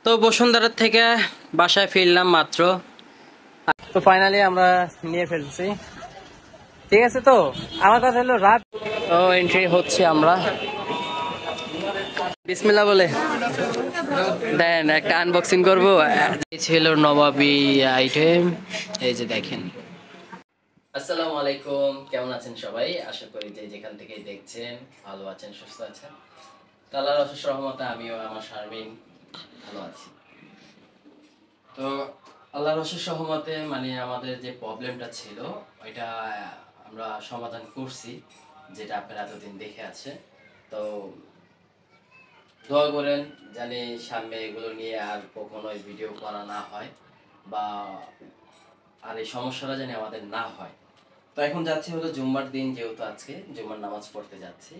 তো বসুন্ধরা থেকে বাসায় ফিরলাম মাত্র। তো ফাইনালি আমরা নিয়ে ফেলছি, ঠিক আছে। তো আমার কথা হলো রাত তো এন্ট্রি হচ্ছে, আমরা বিসমিল্লাহ বলে দেন একটা আনবক্সিং করবো। এই ছিল নবাবী আইটেম, এই যে দেখেন। আসসালামু আলাইকুম, কেমন আছেন সবাই? আশা করি যে যেখান থেকে দেখছেন ভালো আছেন, সুস্থ আছেন। আল্লাহর অশেষ রহমতে আমিও আমার শারমিন ভালো আছি। তো আল্লাহর অশেষ রহমতে মানে আমাদের যে প্রবলেমটা ছিল ওইটা আমরা সমাধান করছি, যেটা আপনারা এতদিন দেখে আছে। তো দোয়া করেন জানি সামনে এগুলো নিয়ে আর কখনোই ভিডিও করা না হয়, বা আর এই সমস্যাটা জানি আমাদের না হয়। তো এখন যাচ্ছি হলো জুম্মার দিন, যেহেতু আজকে জুম্মার নামাজ পড়তে যাচ্ছি।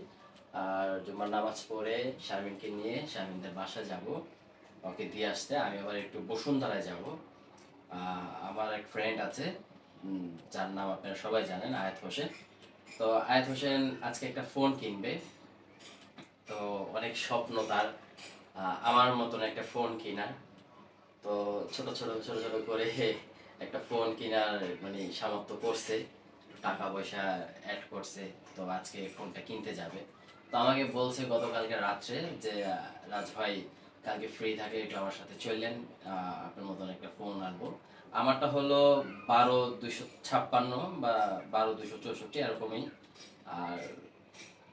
আর জুম্মার নামাজ পড়ে শারমিনকে নিয়ে শারমিনদের বাসা যাব, ওকে দিয়ে আসতে। আমি আবার একটু বসুন্ধরায় যাব। আমার এক ফ্রেন্ড আছে, যার নাম আপনারা সবাই জানেন, আয়াত হোসেন। তো আয়াত হোসেন আজকে একটা ফোন কিনবে। তো অনেক স্বপ্ন তার আমার মতন একটা ফোন কেনার। তো ছোট ছোট ছোট ছোট করে একটা ফোন কেনার মানে সামর্থ্য করছে, টাকা পয়সা অ্যাড করছে। তো আজকে ফোনটা কিনতে যাবে। তো আমাকে বলছে গতকালকে রাত্রে যে রাজ ভাই কালকে ফ্রি থাকে একটু আমার সাথে চললেন, আপনার মতন একটা ফোন আনবো। আমারটা হলো 12-256 বা 12-264 এরকমই। আর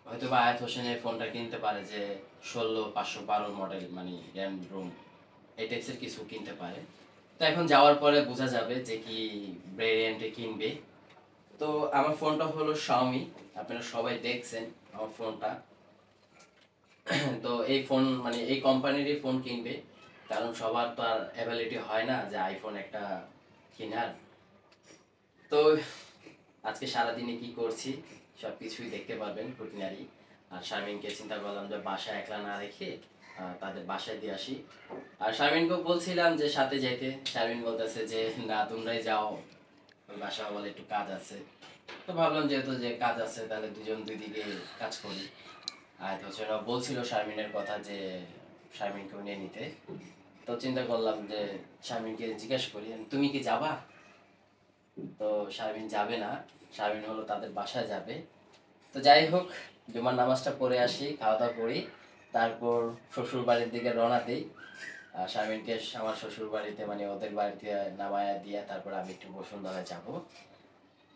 হয়তো বা আয়াত হোসেনের ফোনটা কিনতে পারে যে 16-512 মডেল, মানে র্যাম রোম এই টাইপসের কিছু কিনতে পারে। তো এখন যাওয়ার পরে বোঝা যাবে যে কি ভেরিয়েন্টে কিনবে। তো আমার ফোনটা হলো Xiaomi, আপনারা সবাই দেখছেন আমার ফোনটা। তো এই ফোন মানে এই কোম্পানিরই ফোন কিনবে, কারণ সবার তো আর অ্যাবিলিটি হয় না যে আইফোন একটা কেনার। তো আজকে সারাদিনে কি করছি সব কিছুই দেখতে পারবেন খুঁটিনারি। আর শারমিনকে চিন্তা করলাম যে বাসায় একলা না রেখে তাদের বাসায় দিয়ে আসি। আর শারমিনকেও বলছিলাম যে সাথে যেতে, শারমিন বলতেছে যে না তোমরাই যাও, ওই বাসায় বলে একটু কাজ আছে। তো ভাবলাম যেহেতু যে কাজ আছে তাহলে দুজন দুই দিকে কাজ করি। আর হচ্ছে বলছিল শারমিনের কথা যে শারমিনকেও নিয়ে নিতে। তো চিন্তা করলাম যে শারমিনকে জিজ্ঞেস করি তুমি কি যাবা। তো শারমিন যাবে না, শারমিন হলো তাদের বাসায় যাবে। তো যাই হোক, জুমার নামাজটা পড়ে আসি, খাওয়া দাওয়া করি, তারপর শ্বশুর বাড়ির দিকে রওনা দিই। শারমিনকে আমার শ্বশুর বাড়িতে মানে ওদের বাড়িতে নামায়া দিয়ে তারপর আমি একটু বসুন্ধরায় যাব।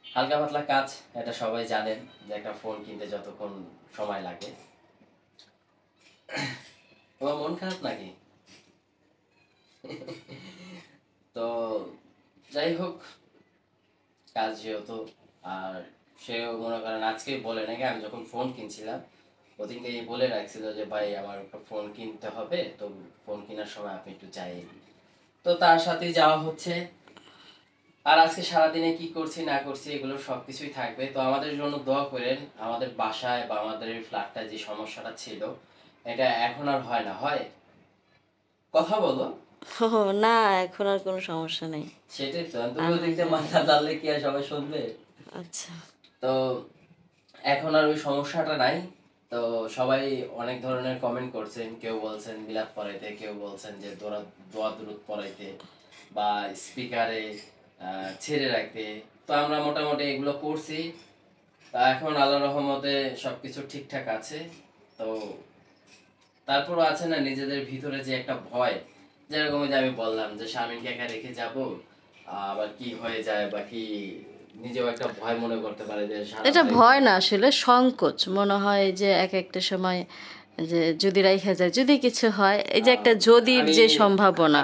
হালকা পাতলা কাজ, এটা সবাই জানেন যে একটা ফোন কিনতে যতক্ষণ সময় লাগে। তোমার মন খারাপ নাকি? তো যাই হোক, কাজ যেহেতু, আর সেও মনে করেন আজকেই বলে নাকি আমি যখন ফোন কিনছিলাম ওদিনকে বলে রাখছিল যে ভাই আমার একটা ফোন কিনতে হবে, তো ফোন কেনার সময় আপনি একটু চাই। তো তার সাথেই যাওয়া হচ্ছে। আর আজকে সারাদিনে কি করছি না করছি এগুলো সবকিছুই থাকবে। তো আমাদের জন্য দোয়া করেন, আমাদের বাসায় বা আমাদের এই ফ্ল্যাটটায় যে সমস্যাটা ছিল এটা এখন আর হয় না। হয় কথা বলো। না, এখন আর কোনো সমস্যা নেই। সেটাই তো, তুমি ওদিকে মাথা ডাললে কি আর সবাই শুনবে? আচ্ছা। তো এখন আর ওই সমস্যাটা নাই। তো সবাই অনেক ধরনের কমেন্ট করছেন, কেউ বলছেন বিলাপ পড়াইতে, কেউ বলছেন যে দোয়া দুরুদ পড়াইতে বা স্পিকারে ছেড়ে রাখতে। তো আমরা মোটামুটি এগুলো করছি। তা এখন আল্লাহর রহমতে সবকিছু ঠিকঠাক আছে। তো তারপরও আছে না নিজেদের ভিতরে যে একটা ভয়, যেরকম যে আমি বললাম যে স্বামীকে একা রেখে যাব, আবার কি হয়ে যায় বা কি, নিজেও একটা ভয় মনে করতে পারে যে এটা ভয় না, আসলে সংকোচ মনে হয় যে এক একটা সময় যে যদি রাইখা যায়, যদি কিছু হয়, এই যে একটা যদির যে সম্ভাবনা,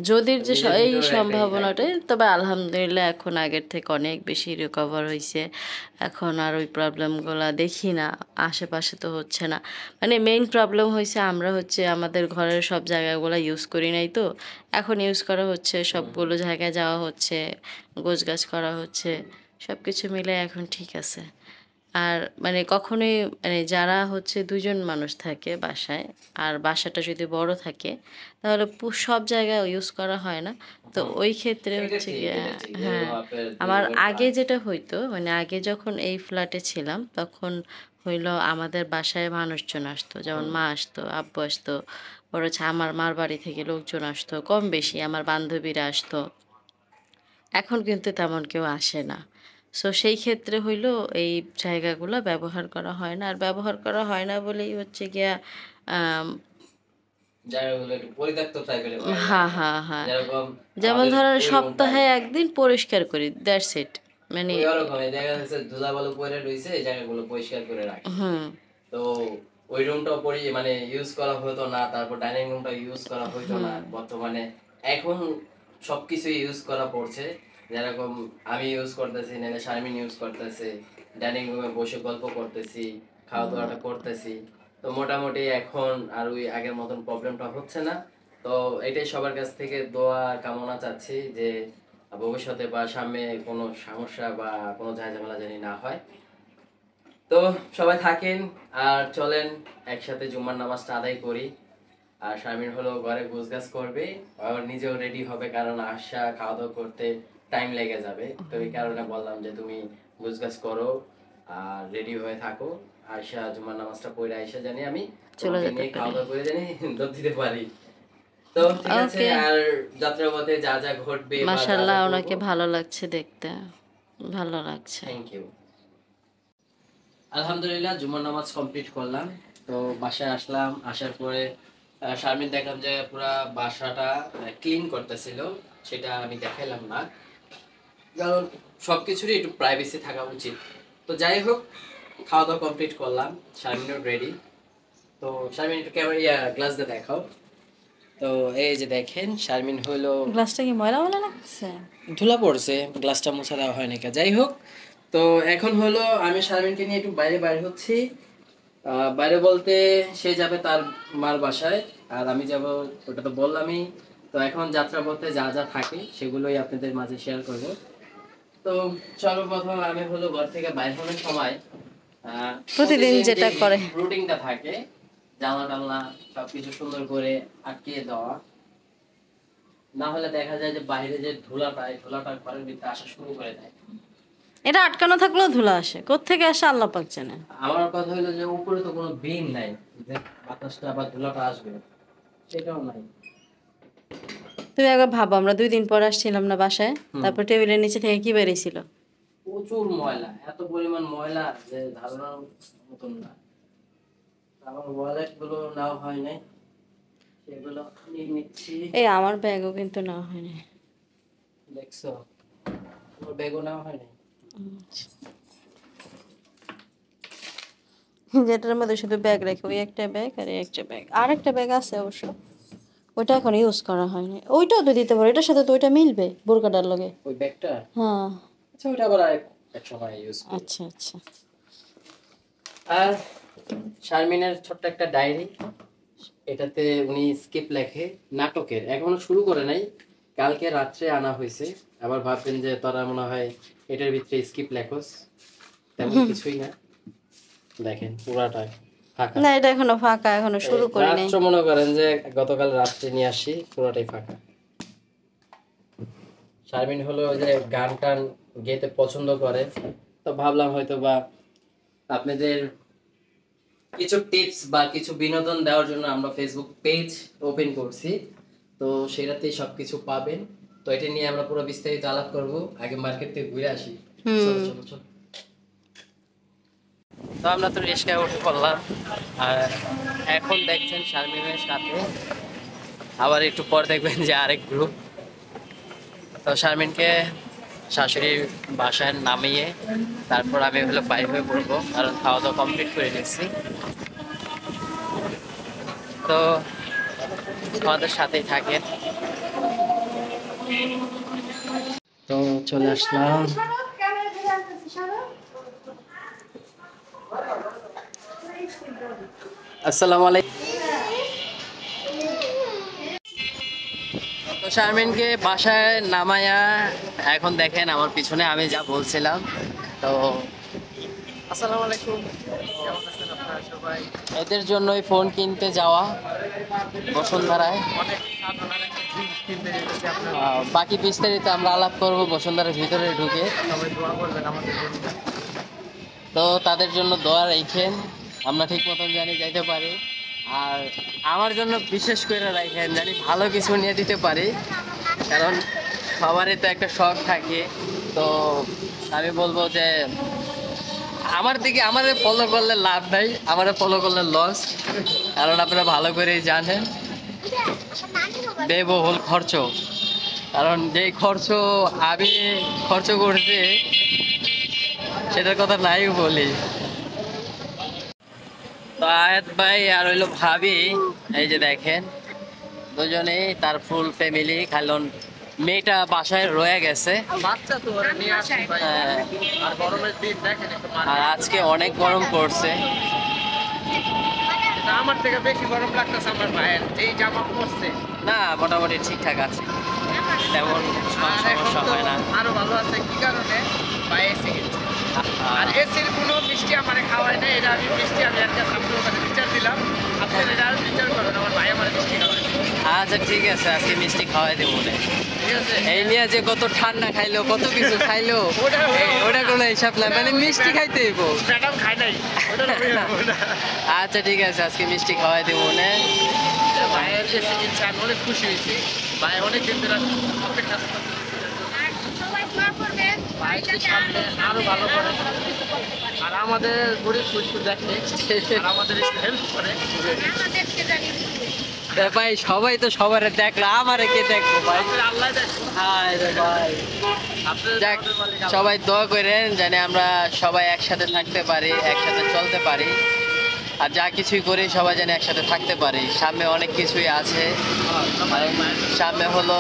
যদির যে এই সম্ভাবনাটাই। তবে আলহামদুলিল্লাহ এখন আগের থেকে অনেক বেশি রিকভার হয়েছে। এখন আর ওই প্রবলেমগুলো দেখি না, আশেপাশে তো হচ্ছে না। মানে মেইন প্রবলেম হয়েছে আমরা হচ্ছে আমাদের ঘরের সব জায়গাগুলো ইউজ করি নাই, তো এখন ইউজ করা হচ্ছে, সবগুলো জায়গায় যাওয়া হচ্ছে, গোছগাছ করা হচ্ছে, সব কিছু মিলে এখন ঠিক আছে। আর মানে কখনোই মানে যারা হচ্ছে দুজন মানুষ থাকে বাসায়, আর বাসাটা যদি বড় থাকে তাহলে সব জায়গায় ইউজ করা হয় না। তো ওই ক্ষেত্রে হচ্ছে গিয়ে হ্যাঁ, আমার আগে যেটা হইতো মানে আগে যখন এই ফ্ল্যাটে ছিলাম তখন হইলো আমাদের বাসায় মানুষজন আসতো, যেমন মা আসতো, আব্বু আসতো, ওর হচ্ছে আমার মার বাড়ি থেকে লোকজন আসতো কম বেশি, আমার বান্ধবীরা আসতো। এখন কিন্তু তেমন কেউ আসে না। সো সেই ক্ষেত্রে হইলো এই জায়গাগুলো ব্যবহার করা হয় না। আর ব্যবহার করা হয় না বলেই হচ্ছে গিয়া আম জায়গাগুলো একটু পরিত্যক্ত টাইপের হয়ে হ্যাঁ, যায়। হ্যাঁ, হ্যাঁ। যেরকম যেমন আমাদের ধরেন ওই রুমটাই সপ্তাহে ১ দিন পরিষ্কার করি, দ্যাটস ইট। মানে ওই ওরকমই দেখা যাচ্ছে ধুলাবালু পড়ে রইছে, এই জায়গাগুলো পরিষ্কার করে রাখি। হুম, তো ওই রুমটাও মানে ইউজ করা হতো না, তারপর ডাইনিং রুমটা ইউজ করা হতো না। হুম, বর্তমানে এখন সবকিছু ইউজ করা পড়ছে, যেরকম আমি ইউজ করতেছি, নাহলে শারমিন ইউজ করতেছে, ডাইনিং রুমে বসে গল্প করতেছি, খাওয়া দাওয়াটা করতেছি। তো মোটামুটি এখন আর ওই আগের মতন প্রবলেমটা হচ্ছে না। তো এটাই সবার কাছ থেকে দোয়া কামনা চাচ্ছি যে ভবিষ্যতে বা সামনে কোনো সমস্যা বা কোনো ঝামেলা জানি না হয়। তো সবাই থাকেন আর চলেন একসাথে জুম্মার নামাজটা আদায় করি। আর শারমিন হলো ঘরে গোছগাছ করবে, আর নিজেও রেডি হবে, কারণ আসা খাওয়া দাওয়া করতে টাইম লেগে যাবে। তো এই কারণে বললাম যে তুমি গোছগাছ করো আর রেডি হয়ে থাকো, আয়শা জুম্মার নামাজটা পড়ে আয়শা জানি আমি চলে তোমাকে যেতে নিয়ে খাওয়া পারি। দাওয়া করে জানি দৌড় দিতে পারি। তো ঠিক আছে, ওকে। আর যাত্রাপথে যা যা ঘটবে বা যা যা মাশাআল্লাহ, করবো, ওনাকে ভালো লাগছে দেখতে। ভালো লাগছে। Thank you. আলহামদুলিল্লাহ জুমার নামাজ কমপ্লিট করলাম। তো বাসায় আসলাম, আসার পরে শারমিন দেখলাম যে পুরা বাসাটা ক্লিন করতেছিল, সেটা আমি দেখাইলাম না, কারণ সবকিছুরই একটু প্রাইভেসি থাকা উচিত। তো যাই হোক, খাওয়া দাওয়া কমপ্লিট করলাম, শারমিনও রেডি। তো শারমিন একটু ক্যামেরা গ্লাস দিয়ে দেখাও। তো এই যে দেখেন শারমিন হলো, গ্লাসটা কি ময়লা ময়লা লাগছে? ধুলা পড়ছে, গ্লাসটা মুছা দেওয়া হয় নাকি, যাই হোক। তো এখন হলো আমি শারমিনকে নিয়ে একটু বাইরে বাইরে হচ্ছি। বাইরে বলতে সে যাবে তার মার বাসায়, আর আমি যাব, ওটা তো বললামই। তো এখন যাত্রা পথে যা যা থাকে সেগুলোই আপনাদের মাঝে শেয়ার করব। তো সর্বপ্রথম আমি হলো ঘর থেকে বাইর হওয়ার সময় প্রতিদিন যেটা করে। রুটিনটা থাকে, জানলা টানলা সবকিছু সুন্দর করে আটকিয়ে দেওয়া, না হলে দেখা যায় যে বাইরে যে ধুলাটা, এই ধুলাটা ঘরের ভিতরে আসা শুরু করে দেয়। এটা আটকানো থাকলেও ধুলা আসে, কোত্থেকে আসে আল্লাহ পাক জানে। আমার কথা হলো যে উপরে তো কোনো বিম নাই যে বাতাসটা বা ধুলাটা আসবে, সেটাও নাই। তুমি একবার ভাবো, আমরা 2 দিন পর আসছিলাম না বাসায়, তারপর টেবিলের নিচে থেকে কি বেরিয়েছিল? প্রচুর ময়লা, এত পরিমাণ ময়লা যে ধারণার মতন না। আমার ওয়ালেট গুলো নাও হয় নাই, সেগুলো নিয়ে নিচ্ছি। এই আমার ব্যাগও কিন্তু না হয়নি। দেখছো, আমার ব্যাগও নাও হয় নাই। যেটার মধ্যে শুধু ব্যাগ রেখে, ওই একটা ব্যাগ আর এই একটা ব্যাগ, আর একটা ব্যাগ আছে অবশ্য, ওইটা এখন ইউজ করা হয়নি। ওইটাও তো দিতে পারো, এটার সাথে তো ওইটা মিলবে বোরকাটার লগে। ওই ব্যাগটা, হ্যাঁ, আচ্ছা ওইটা আবার এক সময় ইউজ করি। আচ্ছা আচ্ছা। আর শারমিনের ছোট্ট একটা ডায়েরি, এটাতে উনি স্ক্রিপ্ট লেখে নাটকের, এখনো শুরু করে নাই, কালকে রাত্রে আনা হয়েছে। আবার ভাববেন যে তোরা মনে হয় এটার ভিতরে স্ক্রিপ্ট লেখোস, তেমন কিছুই না। দেখেন পুরাটা ফাঁকা, না, এটা এখনো ফাঁকা, এখনো শুরু করি নাই। রাত্রে মনে করেন যে গতকাল রাত্রে নিয়ে আসি, পুরোটাই ফাঁকা। শারমিন হলো ওই যে গান টান গেতে পছন্দ করে, তো ভাবলাম হয়তো বা আপনাদের কিছু টিপস বা কিছু বিনোদন দেওয়ার জন্য আমরা ফেসবুক পেজ ওপেন করছি। তো সেটাতেই সবকিছু পাবেন। তো এটা নিয়ে আমরা পুরো বিস্তারিত আলাপ করব, আগে মার্কেট থেকে ঘুরে আসি। চলো চলো চলো। তো আমরা তো রিস্কায় উঠে পড়লাম, আর এখন দেখছেন শারমিনের সাথে আবার একটু পর দেখবেন যে আরেক গ্রুপ। তো শারমিনকে শাশুড়ির বাসায় নামিয়ে তারপর আমি হলো বাইরে হয়ে পড়বো, কারণ খাওয়া দাওয়া কমপ্লিট করে নিচ্ছি। তো আমাদের সাথেই থাকেন। তো চলে আসলাম। আসসালামু আলাইকুম। তো শারমিনকে বাসায় নামায়া এখন দেখেন আমার পিছনে আমি যা বলছিলাম। তো আসসালামু আলাইকুম, কেমন আছেন আপনারা সবাই? এদের জন্যই ফোন কিনতে যাওয়া বসুন্ধরায়। বাকি বিস্তারিত আমরা আলাপ করবো বসুন্ধরার ভিতরে ঢুকে। তো তাদের জন্য দোয়া রেখেন, আমরা ঠিক মতন জানি যাইতে পারি। আর আমার জন্য বিশেষ করে রাখেন, জানি ভালো কিছু নিয়ে দিতে পারি, কারণ সবারই তো একটা শখ থাকে। তো আমি বলবো যে আমার দিকে আমাদের ফলো করলে লাভ নাই, আমাদের ফলো করলে লস, কারণ আপনারা ভালো করেই জানেন ব্যয়বহুল খরচ। কারণ যেই খরচ আমি খরচ করছি সেটার কথা নাই বলি। তো আয়াত ভাই আর হইলো ভাবি, এই যে দেখেন দুজনেই তার ফুল ফ্যামিলি, কারণ মেয়েটা বাসায় রয়ে গেছে। হ্যাঁ, আর আজকে অনেক গরম পড়ছে। আমার থেকে বেশি গরম লাগতেছে আমার ভাইয়ের, এই জামা পরছে না, মোটামুটি ঠিকঠাক আছে, তেমন সমস্যা হয় না। আরো ভালো আছে কি কারণে ভাই এসি কিনছে। আর এসির কোনো মিষ্টি আমার খাওয়ায় না, এটা আমি মিষ্টি আমি একটা আপনার কাছে বিচার দিলাম, আপনি এটা আর বিচার করবেন, আমার ভাই আমার মিষ্টি খাওয়ায়। আচ্ছা ঠিক আছে, আজকে মিষ্টি খাওয়াই দেবো না। ঠিক আছে, এই নিয়ে যে কত ঠান্ডা খাইলো, কত কিছু খাইলো, ওটা কোনো হিসাব না, মানে মিষ্টি খাইতে হইব। ম্যাডাম খায় নাই ওটা। আচ্ছা ঠিক আছে, আজকে মিষ্টি খাওয়াই দেবো না। ভাইয়ের এসি কিনছে, আমি অনেক খুশি হয়েছি। ভাই অনেক দিন ধরে অপেক্ষা করতেছে। ভাই সামনে আরো ভালো করে, আর আমাদের গরিব খুশি দেখে, আর আমাদের একটু হেল্প করে। ভাই সবাই তো সবার দেখলো, আমারে কে দেখবো ভাই? আল্লাহ দেখো, হায় রে ভাই। যাক, সবাই দোয়া করেন জানি আমরা সবাই একসাথে থাকতে পারি, একসাথে চলতে পারি, আর যা কিছুই করি সবাই যেন একসাথে থাকতে পারি। সামনে অনেক কিছুই আছে, সামনে হলো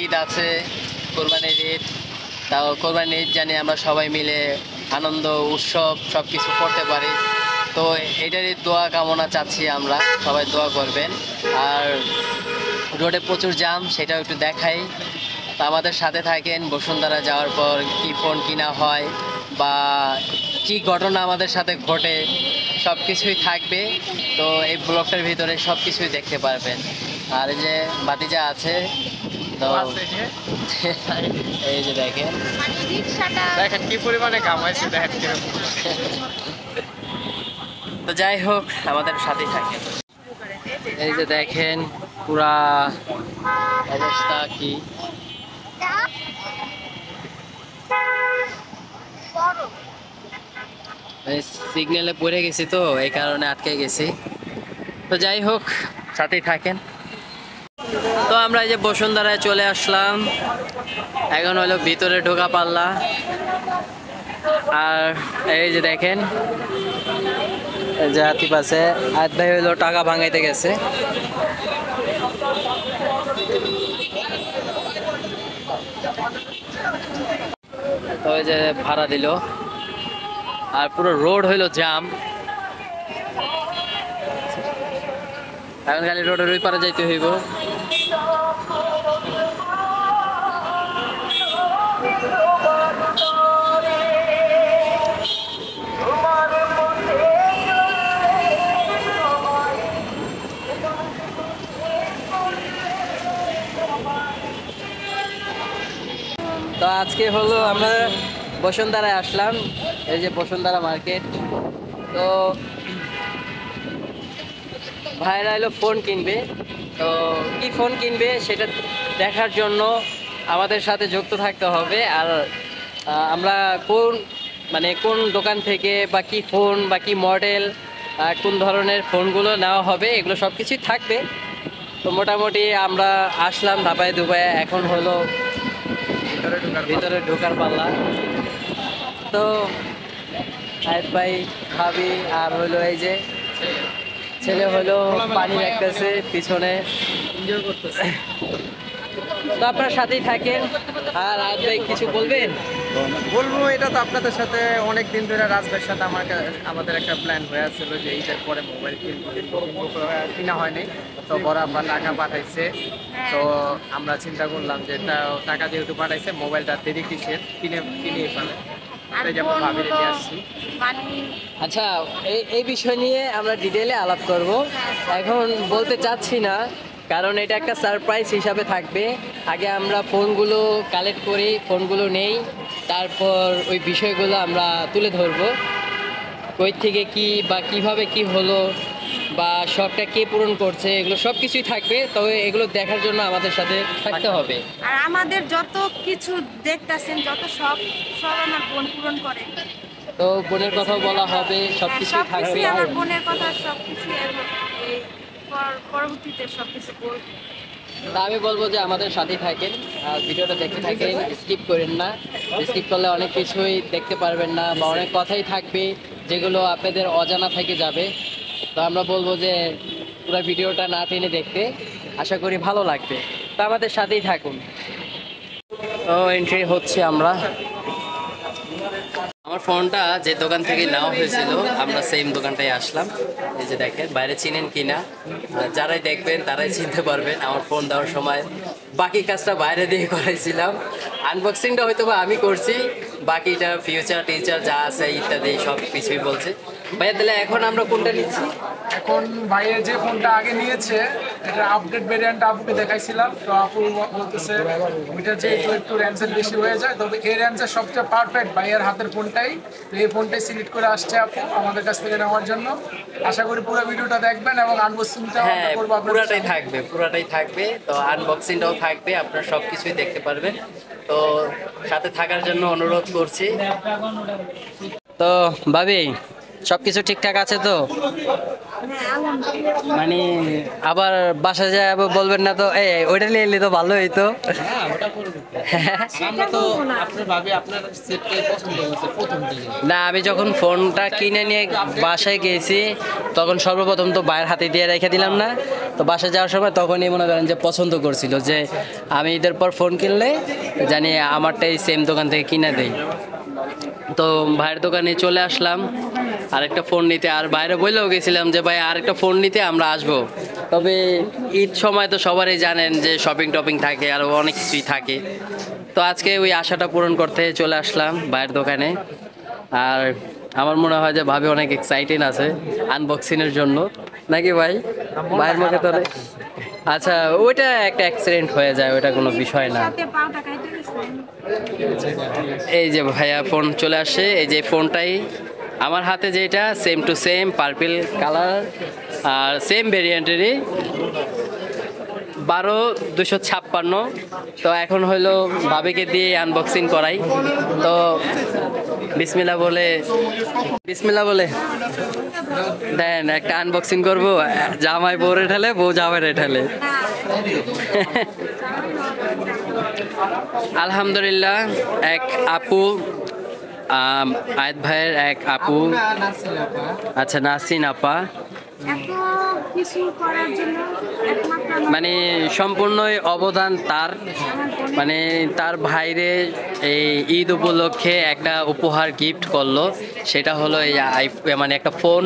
ঈদ আছে, কোরবানির ঈদ। তাও কোরবানির ঈদ জানি আমরা সবাই মিলে আনন্দ উৎসব সব কিছু করতে পারি। তো এটারই দোয়া কামনা চাচ্ছি আমরা, সবাই দোয়া করবেন। আর রোডে প্রচুর জ্যাম, সেটাও একটু দেখাই। তো আমাদের সাথে থাকেন, বসুন্ধরা যাওয়ার পর কি ফোন কিনা হয় বা কি ঘটনা আমাদের সাথে ঘটে সব কিছুই থাকবে। তো এই ব্লগটার ভিতরে সব কিছুই দেখতে পারবেন। আর এই যে বাতিজা আছে, তো এই যে দেখেন দেখেন কি পরিমাণে কামাইছে, দেখেন কিরকম। তো যাই হোক, আমাদের সাথেই থাকেন। এই যে দেখেন পুরা অবস্থা কি, সিগন্যালে পড়ে গেছি তো এই কারণে আটকে গেছি। তো যাই হোক, সাথেই থাকেন। তো আমরা এই যে বসুন্ধরায় চলে আসলাম, এখন হলো ভিতরে ঢোকা পাল্লা। আর এই যে দেখেন যে হাতি পাশে আয়াত ভাই হইলো টাকা ভাঙাইতে গেছে। তো ওই যে ভাড়া দিল, আর পুরো রোড হইলো জ্যাম। এখন খালি রোডের ওই পারে যাইতে হইব। তো আজকে হলো আমরা বসুন্ধরায় আসলাম, এই যে বসুন্ধরা মার্কেট। তো ভাইরা এলো ফোন কিনবে, তো কি ফোন কিনবে সেটা দেখার জন্য আমাদের সাথে যুক্ত থাকতে হবে। আর আমরা কোন দোকান থেকে বা কি ফোন বা কি মডেল, কোন ধরনের ফোনগুলো নেওয়া হবে, এগুলো সব কিছুই থাকবে। তো মোটামুটি আমরা আসলাম ধাপায় দুপায়ে, এখন হলো ভিতরে ঢোকার পাল্লা। তো আয়াত ভাই, ভাবি আর হলো এই যে ছেলে হলো পানি রাখতেছে পিছনে, এনজয় করতেছে। তো আপনার সাথেই থাকেন। আর আয়াত ভাই কিছু বলবেন? বলবো, এটা তো আপনাদের সাথে অনেক দিন ধরে রাজভাইয়ের সাথে আমাদের একটা প্ল্যান হয়ে আসছিল যে এইটার পরে মোবাইল কিনবো, কিনা হয়নি। তো বড় আব্বা টাকা পাঠাইছে, তো আমরা চিন্তা করলাম যে টাকা যেহেতু পাঠাইছে, মোবাইলটা দেরি কিসের, কিনে ফেলে যেমন ভাবি রেখে আসছি। আচ্ছা, এই বিষয় নিয়ে আমরা ডিটেলে আলাপ করব, এখন বলতে চাচ্ছি না, কারণ এটা একটা সারপ্রাইজ হিসাবে থাকবে। আগে আমরা ফোনগুলো কালেক্ট করি, ফোনগুলো নেই, তারপর ওই বিষয়গুলো আমরা তুলে ধরবো, কই থেকে কি বা কিভাবে কি হলো বা শখটা কে পূরণ করছে এগুলো সব কিছুই থাকবে, তবে এগুলো দেখার জন্য আমাদের সাথে থাকতে হবে। আর আমাদের যত কিছু দেখতেছেন, যত সব আমার বোন পূরণ করে। তো বোনের কথা বলা হবে, সবকিছু থাকবে। সবকিছু আমার বোনের কথা, সবকিছু পরবর্তীতে সবকিছু বলবো। তা আমি বলবো যে আমাদের সাথেই থাকেন, আর ভিডিওটা দেখতে থাকেন, স্কিপ করেন না। স্কিপ করলে অনেক কিছুই দেখতে পারবেন না, বা অনেক কথাই থাকবে যেগুলো আপনাদের অজানা থেকে যাবে। তো আমরা বলবো যে পুরো ভিডিওটা না টেনে দেখতে, আশা করি ভালো লাগবে। তো আমাদের সাথেই থাকুন। তো এন্ট্রি হচ্ছে আমরা। আমার ফোনটা যে দোকান থেকে নেওয়া হয়েছিল আমরা সেম দোকানটায় আসলাম। এই যে দেখেন, বাইরে চিনেন কিনা, যারাই দেখবেন তারাই চিনতে পারবেন। আমার ফোন দেওয়ার সময় বাকি কাজটা বাইরে দিয়ে করাইছিলাম, আনবক্সিংটা হয়তো বা আমি করছি, বাকিটা ফিউচার টিচার যা আছে ইত্যাদি সব কিছুই বলছে। ভাইয়া তাহলে এখন আমরা কোনটা নিচ্ছি? এখন ভাইয়ের যে ফোনটা আগে নিয়েছে এটা আপডেট ভেরিয়েন্ট আপুকে দেখাইছিলাম, তো আপু বলতেছে ওইটা যেহেতু একটু র্যান্সের বেশি হয়ে যায়, তবে এই র্যান্সের সবচেয়ে পারফেক্ট ভাইয়ের হাতের ফোনটাই। তো এই ফোনটাই সিলেক্ট করে আসছে আপু আমাদের কাছ থেকে নেওয়ার জন্য। আশা করি পুরো ভিডিওটা দেখবেন এবং আনবক্সিংটাও হ্যাঁ করবো পুরাটাই থাকবে। তো আনবক্সিংটাও থাকবে, আপনারা সব কিছুই দেখতে পারবেন। তো সাথে থাকার জন্য অনুরোধ করছি। তো ভাবি সবকিছু ঠিকঠাক আছে তো? মানে আবার বাসা যায় আবার বলবেন না তো ওইটা নিয়ে এলে তো ভালো হইতো। না, আমি যখন ফোনটা কিনে নিয়ে বাসায় গেছি তখন সর্বপ্রথম তো বাইরের হাতে দিয়ে রেখে দিলাম না, তো বাসায় যাওয়ার সময় তখনই মনে করেন যে পছন্দ করছিল যে আমি ঈদের পর ফোন কিনলে জানি আমারটাই সেম দোকান থেকে কিনে দেই। তো ভাইয়ের দোকানে চলে আসলাম আরেকটা ফোন নিতে, আর বাইরে বলেও গেছিলাম যে ভাই আরেকটা ফোন নিতে আমরা আসবো। তবে ঈদ সময় তো সবারই জানেন যে শপিং টপিং থাকে, আর অনেক কিছুই থাকে। তো আজকে ওই আশাটা পূরণ করতে চলে আসলাম ভাইয়ের দোকানে। আর আমার মনে হয় যে ভাবি অনেক এক্সাইটেড আছে আনবক্সিংয়ের জন্য, নাকি ভাই? ভাইয়ের মুখে তো আচ্ছা, ওইটা একটা অ্যাক্সিডেন্ট হয়ে যায়, ওইটা কোনো বিষয় না। এই যে ভাইয়া ফোন চলে আসে, এই যে ফোনটাই আমার হাতে, যেটা same to same purple colour আর সেম ভেরিয়েন্টেরই 12256। তো এখন হলো ভাবিকে দিয়ে আনবক্সিং করাই। তো বিসমিল্লাহ বলে দেন একটা আনবক্সিং করবো। জামাই বউরে ঠেলে, বউ জামাইরে ঠেলে। আলহামদুলিল্লাহ, এক আপু আয়াত ভাইয়ের এক আপু, আচ্ছা নাসিন আপা, মানে সম্পূর্ণই অবদান তার। মানে তার ভাইরে এই ঈদ উপলক্ষে একটা উপহার গিফট করলো, সেটা হলো এই মানে একটা ফোন।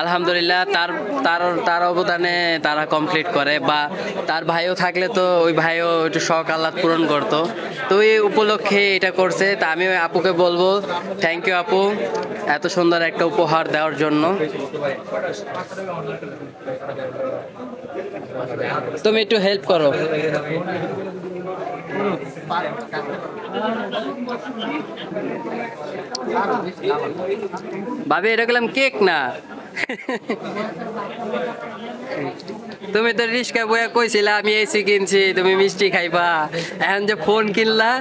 আলহামদুলিল্লাহ, তার অবদানে তারা কমপ্লিট করে, বা তার ভাইও থাকলে তো ওই ভাইও একটু শখ আহ্লাদ পূরণ করতো। তো এই উপলক্ষে এটা করছে। তা আমি ওই আপুকে বলবো থ্যাংক ইউ আপু, এত সুন্দর একটা উপহার দেওয়ার জন্য। তুমি একটু হেল্প করো। ভাবি এটা গেলাম কেক না, তুমি তো রিস্কা বইয়া কইছিলা আমি এসি কিনছি, তুমি মিষ্টি খাইবা। এখন যে ফোন কিনলা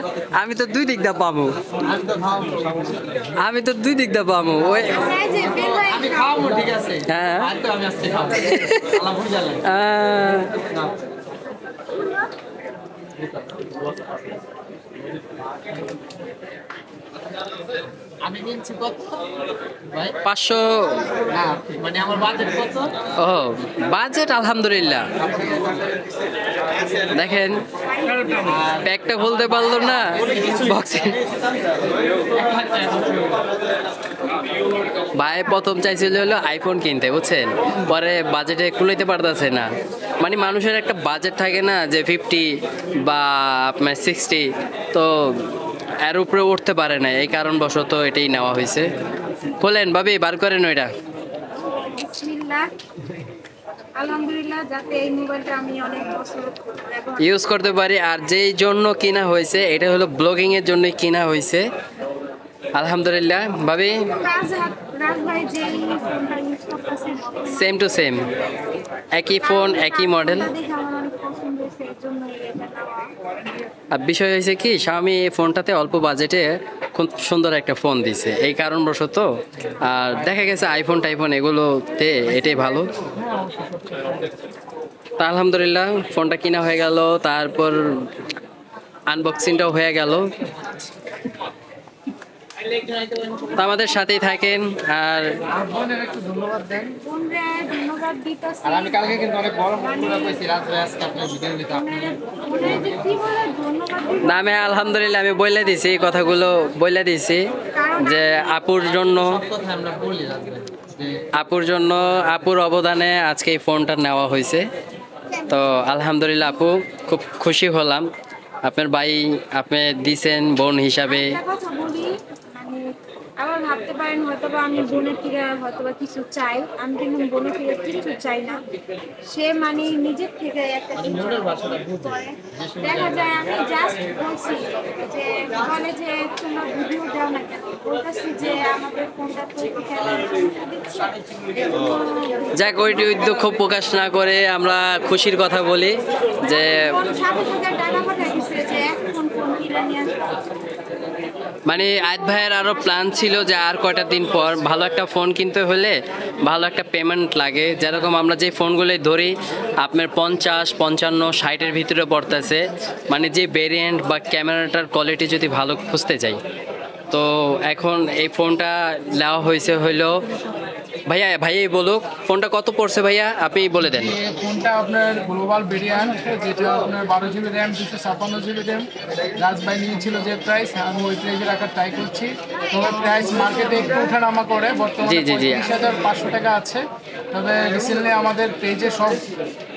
আমি তো দুই দিক দা পামু, ওই আমি কিনছি কত ভাই? 500। মানে আমার বাজেট কত? ও বাজেট আলহামদুলিল্লাহ। দেখেন প্যাকটা খুলতে পারলো না বক্সে। ভাই প্রথম চাইছিল হলো আইফোন কিনতে, বুঝছেন, পরে বাজেটে কুলাইতে পারতেছে না। মানে মানুষের একটা বাজেট থাকে না যে 50 বা আপনার 60, তো এর উপরে উঠতে পারে না, এই কারণবশত এটাই নেওয়া হয়েছে। খোলেন ভাবি, বার করেন ওইটা। আলহামদুলিল্লাহ, যাতে এই মোবাইলটা আমি অনেক বছর ইউজ করতে পারি। আর যেই জন্য কিনা হয়েছে এটা হলো ব্লগিং এর জন্যই কিনা হয়েছে। আলহামদুলিল্লাহ ভাবি রাজ ভাই যে ফোনটা ইউজ করতেছেন সেম টু সেম, একই ফোন একই মডেল। দেখে আমার অনেক পছন্দ হয়েছে, এর জন্য এটা নেওয়া। আর বিষয় হয়েছে কি, Xiaomi এই ফোনটাতে অল্প বাজেটে খুব সুন্দর একটা ফোন দিছে, এই কারণবশত। আর দেখা গেছে আইফোন টাইফোন এগুলোতে এটাই ভালো। তা আলহামদুলিল্লাহ ফোনটা কিনা হয়ে গেল, তারপর আনবক্সিংটাও হয়ে গেল। তো আমাদের সাথেই থাকেন। আর বোনের একটু ধন্যবাদ দেন। বোনরে ধন্যবাদ দিতেছি। আর আমি কালকে কিন্তু অনেক বড় মন করে কইছি রাজ ভাই আজকে আপনার ভিডিও দিতে আপনি বোনরে যে কি বলে ধন্যবাদ দিব, না আমি আলহামদুলিল্লাহ আমি বলে দিছি, এই কথাগুলো বলে দিছি যে আপুর জন্য, কথা আমরা বলি রাজ ভাই যে আপুর জন্য, আপুর অবদানে আজকে এই ফোনটা নেওয়া হয়েছে। তো আলহামদুলিল্লাহ আপু খুব খুশি হলাম, আপনার ভাই আপনি দিছেন বোন হিসাবে। একটা কথা বলি, মানে আবার ভাবতে পারেন হয়তোবা আমি বোনের থেকে হয়তোবা কিছু চাই, আমি কিন্তু বোনের থেকে কিছু চাই না। সে মানে নিজের থেকে একটা কিছু করে। দেখা যায় আমি জাস্ট বলছি যে বলে যে তোমরা ভিডিও দাও না কেন, বলতেছি যে আমাদের ফোনটা তো দিচ্ছে। যাক ওই দুঃখ প্রকাশ না করে আমরা খুশির কথা বলি যে সাথে সাথে টাকা পাঠিয়ে দিচ্ছে যে এখন ফোন কিনে নিয়ে আসবে। মানে আয়াত ভাইয়ের আরও প্ল্যান ছিল যে আর কয়টা দিন পর ভালো একটা ফোন কিনতে হলে ভালো একটা পেমেন্ট লাগে। যেরকম আমরা যে ফোনগুলোই ধরি আপনার 50, 55, 60-এর ভিতরে পড়তেছে, মানে যে ভেরিয়েন্ট বা ক্যামেরাটার কোয়ালিটি যদি ভালো খুঁজতে যাই। তো এখন এই ফোনটা নেওয়া হয়েছে হইলো, ভাইয়াই বলুক ফোনটা কত পড়ছে ভাইয়া, আপনি বলে দেন। এই ফোনটা আপনার গ্লোবাল ভেরিয়েন্ট, যেটা আপনার 12 GB র্যাম 256 GB র্যাম। রাজ ভাই নিয়েছিল যে প্রাইস, আমি ওই প্রাইসে রাখার ট্রাই করছি। তবে প্রাইস মার্কেটে একটু ওঠানামা করে, বর্তমানে জি, জি, জি। 35,500 টাকা আছে। তবে রিসেন্টলি আমাদের পেজে সব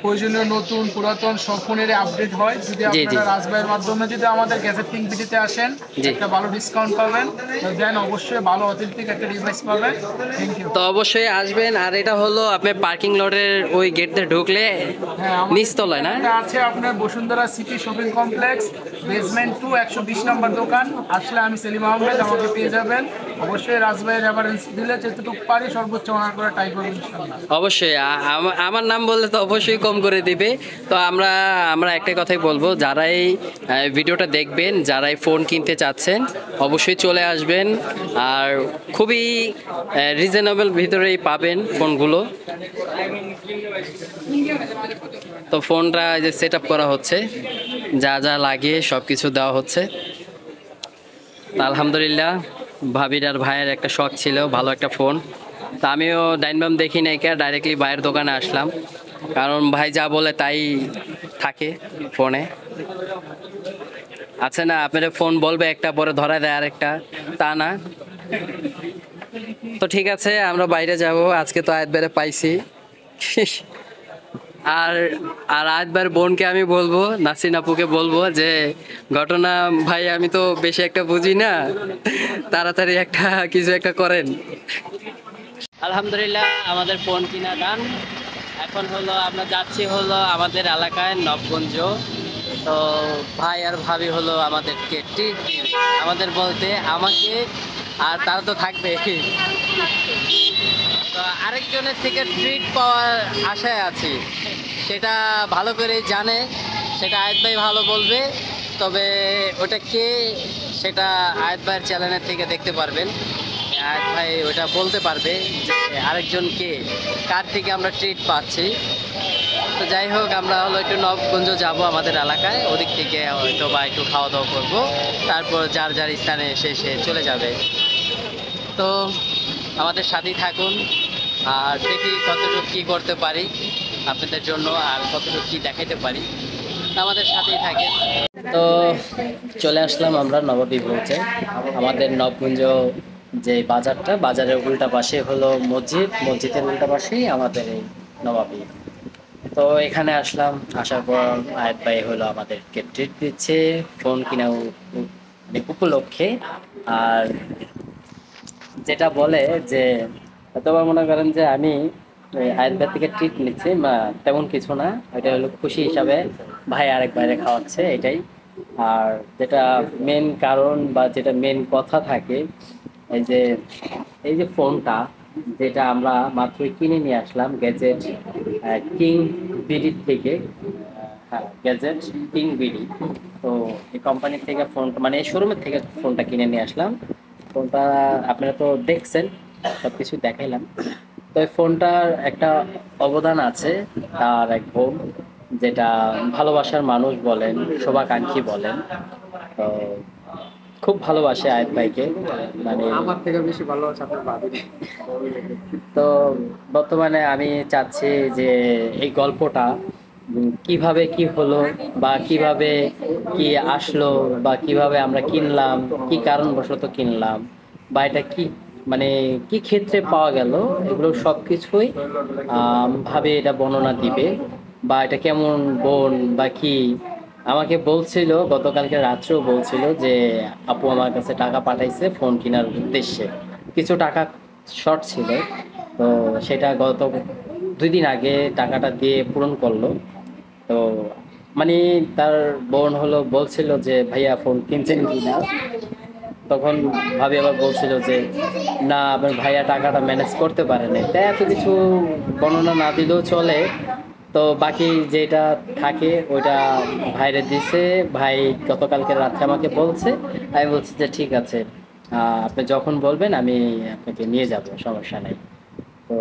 প্রয়োজনীয় নতুন পুরাতন সব ফোনের আপডেট হয়। যদি জি। আপনারা রাজ ভাইয়ের মাধ্যমে যদি আমাদের গ্যাজেটিং ভিডিওতে আসেন, জি। একটা ভালো ডিসকাউন্ট পাবেন, দেন অবশ্যই ভালো অথেন্টিক একটা ডিভাইস পাবেন। Thank you. তো অবশ্যই আসবেন। আর এটা হলো আপনার পার্কিং লটের ওই গেট দিয়ে ঢুকলে হ্যাঁ, আমাদের নিচতলায় না? এটা আছে আপনার Bashundhara city shopping complex, basement 2, 120 নম্বর দোকান। আসলে আমি সেলিম আহমেদ, আমাকে পেয়ে যাবেন। অবশ্যই রাজভাইয়ের রেফারেন্স দিলে যতটুকু পারি সর্বোচ্চ অনার করে ট্রাই করবো ইনশাআল্লাহ। অবশ্যই আমার নাম বললে তো অবশ্যই কম করে দিবে। তো আমরা একটাই কথাই বলবো, যারাই ভিডিওটা দেখবেন, যারাই ফোন কিনতে চাচ্ছেন অবশ্যই চলে আসবেন। আর খুবই রিজনেবল ভিতরেই পাবেন ফোনগুলো। তো ফোনটা যে সেট আপ করা হচ্ছে, যা যা লাগে সব কিছু দেওয়া হচ্ছে। তা আলহামদুলিল্লাহ ভাবির আর ভাইয়ের একটা শখ ছিল ভালো একটা ফোন। তা আমিও ডাইনবাম দেখি নাই, ডাইরেক্টলি ভাইয়ের দোকানে আসলাম, কারণ ভাই যা বলে তাই থাকে ফোনে। আচ্ছা না, আপনার ফোন বলবে একটা পরে ধরা দেয় আরেকটা, তা না। তো ঠিক আছে আমরা বাইরে যাব, আজকে তো আয়াতবারে পাইছি। আর আয়াতবার বোনকে আমি বলবো, নাসরিন আপুকে বলবো যে ঘটনা ভাই আমি তো বেশি একটা বুঝি না, তাড়াতাড়ি একটা কিছু একটা করেন। আলহামদুলিল্লাহ আমাদের ফোন কিনা দান। এখন হলো আমরা যাচ্ছি হলো আমাদের এলাকায় নবগঞ্জ। তো ভাই আর ভাবি হলো আমাদেরকে ট্রিট দিবে, আমাদের বলতে আমাকে, আর তারা তো থাকবে। তো আরেকজনের থেকে ট্রিট পাওয়ার আশায় আছি, সেটা ভালো করে জানে, সেটা আয়াত ভাই ভালো বলবে। তবে ওটা কে সেটা আয়াত ভাইয়ের চ্যানেলের থেকে দেখতে পারবেন। আয়াত ভাই ওটা বলতে পারবে যে আরেকজনকে কার থেকে আমরা ট্রিট পাচ্ছি। তো যাই হোক আমরা হলো একটু নবগঞ্জ যাব আমাদের এলাকায়, ওদিক থেকে হয়তো বা একটু খাওয়া দাওয়া করবো, তারপর যার যার স্থানে এসে সে চলে যাবে। তো আমাদের সাথেই থাকুন, আর দেখি কতটুকু কী করতে পারি আপনাদের জন্য, আর কতটুকু কী দেখাইতে পারি। আমাদের সাথেই থাকে। তো চলে আসলাম আমরা নবাবী ব্রিজে। আমাদের নবগঞ্জ যে বাজারটা, বাজারের উল্টা পাশে হলো মসজিদ, মসজিদের উল্টা পাশেই আমাদের এই নবাবী। তো এখানে আসলাম, আসার পর আয়াত ভাই হলো আমাদেরকে ট্রিট দিচ্ছে ফোন কিনা উপলক্ষে। আর যেটা বলে যে অথবা মনে করেন যে আমি আয়াত ভাই থেকে ট্রিট নিচ্ছি, তেমন কিছু না, এটা হলো খুশি হিসাবে ভাই আরেক বাইরে খাওয়াচ্ছে এটাই। আর যেটা মেন কারণ বা যেটা মেন কথা থাকে এই যে ফোনটা যেটা আমরা মাত্রই কিনে নিয়ে আসলাম গ্যাজেট কিং বিডি থেকে। হ্যাঁ, গ্যাজেট কিং বিডি। তো এই কোম্পানি থেকে ফোনটা মানে এই শোরুমের থেকে ফোনটা কিনে নিয়ে আসলাম। ফোনটা আপনারা তো দেখছেন, সবকিছু দেখাইলাম। তো এই ফোনটার একটা অবদান আছে, তার এক বোন যেটা ভালোবাসার মানুষ বলেন, শুভাকাঙ্ক্ষী বলেন, তো খুব ভালোবাসে আয়েত ভাইকে, মানে আমার থেকে বেশি ভালোবাসে আপনার ভাবি। তো বর্তমানে আমি চাচ্ছি যে এই গল্পটা কিভাবে কি হলো বা কিভাবে কি আসলো বা কিভাবে আমরা কিনলাম, কি কারণবশত কিনলাম বা এটা কি মানে কি ক্ষেত্রে পাওয়া গেল, এগুলো সবকিছুই ভাবে এটা বর্ণনা দিবে। বা এটা কেমন বোন বা কি আমাকে বলছিল, গতকালকে রাত্রেও বলছিল যে আপু আমার কাছে টাকা পাঠাইছে ফোন কেনার উদ্দেশ্যে, কিছু টাকা শর্ট ছিল, তো সেটা গত 2 দিন আগে টাকাটা দিয়ে পূরণ করলো। তো মানে তার বোন হলো বলছিল যে ভাইয়া ফোন কিনছেন কিনা, তখন ভাবি আবার বলছিল যে না আপনার ভাইয়া টাকাটা ম্যানেজ করতে পারে না, তাই এত কিছু বর্ণনা না দিলেও চলে। তো বাকি যেটা থাকে ওইটা ভাইরে দিছে, ভাই গতকালকে রাত্রে আমাকে বলছে, আমি বলছি যে ঠিক আছে, আপনি যখন বলবেন আমি আপনাকে নিয়ে যাব, সমস্যা নাই। তো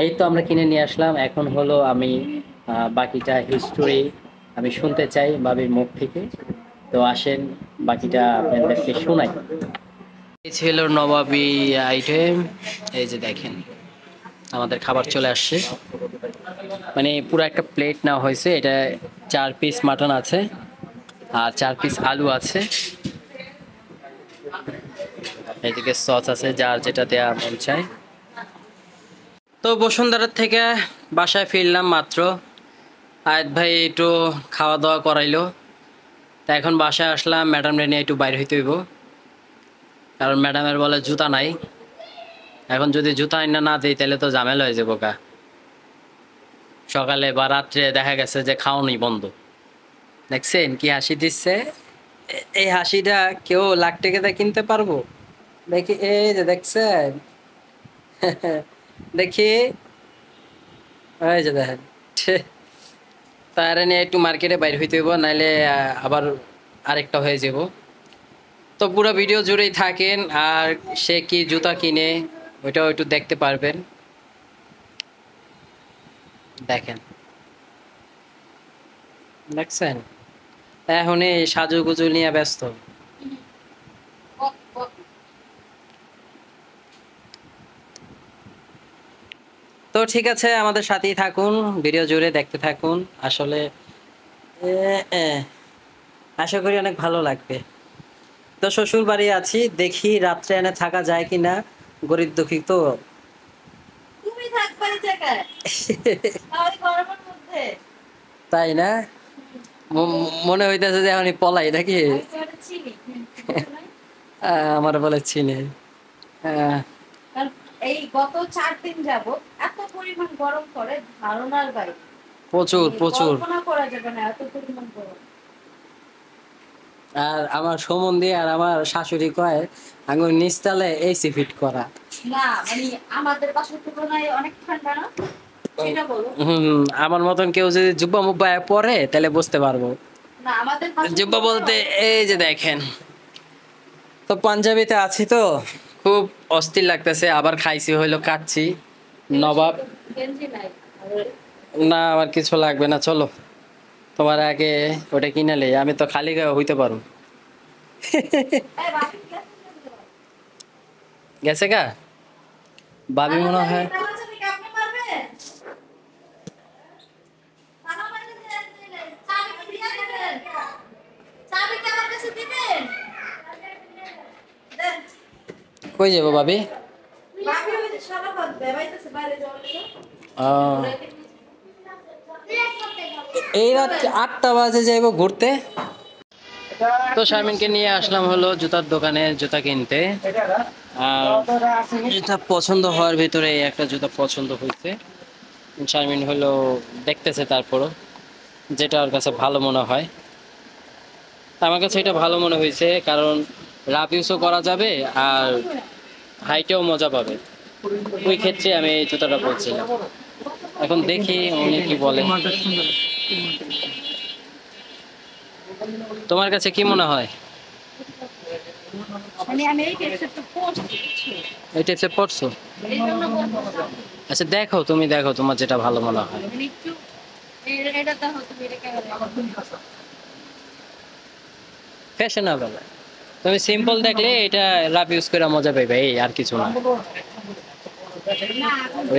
এই তো আমরা কিনে নিয়ে আসলাম। এখন হলো আমি বাকিটা হিস্টোরি আমি শুনতে চাই ভাবির মুখ থেকে। তো আসেন বাকিটা আপনাদেরকে শোনাই। এই ছিল নবাবী আইটেম। এই যে দেখেন আমাদের খাবার চলে আসছে, মানে পুরো একটা প্লেট নেওয়া হয়েছে। এটা 4 পিস মাটন আছে আর 4 পিস আলু আছে, এদিকে সস আছে, যার যেটা দেওয়া মন চায়। তো বসুন্ধরার থেকে বাসায় ফিরলাম মাত্র, আয়েত ভাই একটু খাওয়া দাওয়া করাইলো। তা এখন বাসায় আসলাম, ম্যাডামরে নিয়ে একটু বাইরে হইতে হইব, কারণ ম্যাডামের বলে জুতা নাই। এখন যদি জুতা না দিই তাহলে তো ঝামেলা হয়ে যাবো কা, সকালে বা রাত্রে দেখা গেছে যে খাওয়ানোই বন্ধ। দেখছেন কি হাসি দিচ্ছে, এই হাসিটা কেউ লাখ টাকা দিয়ে কিনতে পারবো? দেখি এই যে দেখছেন, দেখি এই যে দেখেন। তারা নিয়ে একটু মার্কেটে বাইরে হইতে হইব, নাইলে আবার আরেকটা হয়ে যাব। তো পুরো ভিডিও জুড়েই থাকেন, আর সে কি জুতা কিনে ওইটাও একটু দেখতে পারবেন। দেখেন দেখছেন, এখন এই সাজুগুজু নিয়ে ব্যস্ত। তো ঠিক আছে, আমাদের সাথেই থাকুন, ভিডিও জুড়ে দেখতে থাকুন। আসলে আশা করি অনেক ভালো লাগবে। তো শ্বশুর বাড়ি আছি, দেখি রাত্রে এনে থাকা যায় কিনা, গরিব দুঃখী তো। তুমি থাকবে এই জায়গায় ওই গরমের মধ্যে, তাই না? মনে হইতেছে যে আমি পলাই নাকি। আমার বলে চিনে। এই গত 4 দিন যাবত এত পরিমাণ গরম করে ধারণার বাইরে, প্রচুর প্রচুর। কল্পনা করা যাবে না এত পরিমাণ গরম। আর আমার সম্বন্ধে আর আমার শাশুড়ি কয় আঙুর নিচতলে এসি ফিট করা। না মানে আমাদের বাসার তুলনায় অনেক ঠান্ডা না, সেটা বলো। আমার মতন কেউ যদি জুব্বা মুব্বা পরে তাহলে বুঝতে পারবো। না আমাদের জুব্বা বলতে এই যে দেখেন, তো পাঞ্জাবিতে আছি তো খুব অস্থির লাগতেছে। আবার খাইছি হইলো কাচ্ছি নবাব। গেঞ্জি নাই। না আমার কিছু লাগবে না, চলো তোমার আগে ওটা কিনালে আমি তো খালি গায়ে হইতে পারো। গেছে গা ভাবি মনে হয়। কই যাবো ভাবি? এই রাত 8টা বাজে যাইবো ঘুরতে। তো শারমিনকে নিয়ে আসলাম হলো জুতার দোকানে জুতা কিনতে। আর জুতা পছন্দ হওয়ার ভিতরে একটা জুতা পছন্দ হয়েছে। শারমিন হলো দেখতেছে, তারপরও যেটা ওর কাছে ভালো মনে হয়। আমার কাছে এটা ভালো মনে হয়েছে, কারণ রাফ ইউজও করা যাবে আর হাইটেও মজা পাবে। ওই ক্ষেত্রে আমি এই জুতাটা বলছিলাম। এখন দেখি উনি কি বলে। তোমার কাছে কি মনে হয়? মানে আমি এই টেক্সচারটা পরছি, এই টাইপসে পড়ছো? এই জন্য বলছিলাম আচ্ছা দেখো, তুমি দেখো তোমার যেটা ভালো মনে হয়। মানে একটু এটাতে হতো এটা কেমন ফ্যাশনেবল। তুমি সিম্পল দেখলে এটা রাফ ইউজ করে মজা পাইবে, এই আর কিছু না।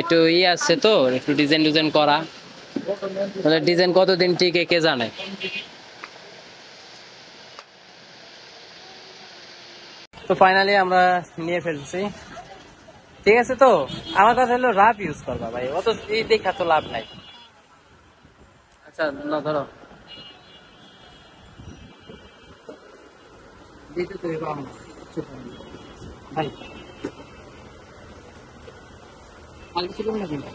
একটু আছে তো, একটু ডিজাইন করা, মানে ডিজাইন কতদিন টিকে কে জানে। তো ফাইনালি আমরা নিয়ে ফেলছি, ঠিক আছে। তো আমার কথা হলো রাফ ইউজ করবা ভাই, অত দেখা তো লাভ নাই। আচ্ছা না ধরো দিতে তো ভাই আর কিছু না কিন্তু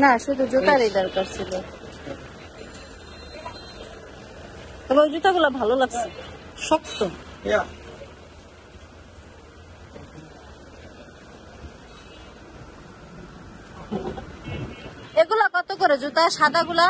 না, শুধু জুতারই দরকার ছিল। তবে ওই জুতাগুলো ভালো লাগছে, শক্ত। এগুলা কত করে জুতা সাদাগুলা?